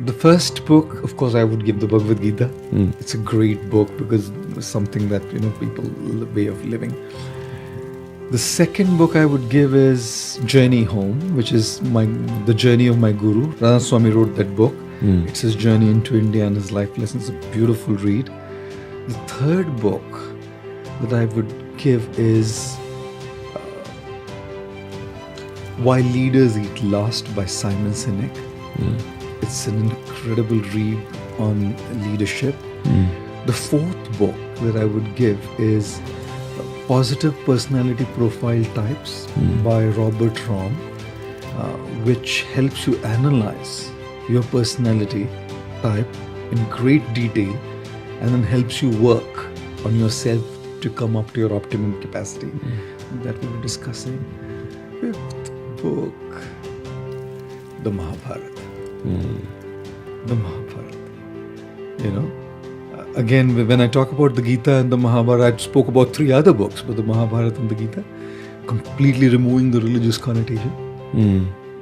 The first book, of course, I would give the Bhagavad Gita. It's a great book because it's something that, people, way of living. The second book I would give is Journey Home, which is the journey of my guru. Radha Swami wrote that book. It's his journey into India and his life lessons. It's a beautiful read. The third book that I would give is Why Leaders Eat Last by Simon Sinek. It's an incredible read on leadership. The fourth book that I would give is Positive Personality Profile Types by Robert Rom, which helps you analyze your personality type in great detail and then helps you work on yourself to come up to your optimum capacity. That we'll be discussing. Fifth book, the Mahabharata. The Mahabharata. Again, when I talk about the Gita and the Mahabharata, I spoke about 3 other books, but the Mahabharata and the Gita, completely removing the religious connotation,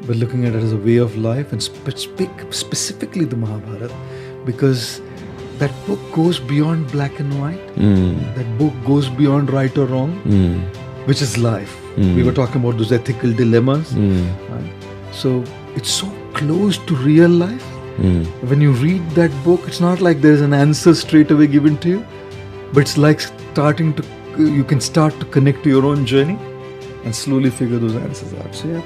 but looking at it as a way of life, and specifically the Mahabharata, because that book goes beyond black and white. That book goes beyond right or wrong, which is life. We were talking about those ethical dilemmas. Right? So it's so close to real life. When you read that book, it's not like there's an answer straight away given to you, but it's like you can start to connect to your own journey and slowly figure those answers out. So yeah.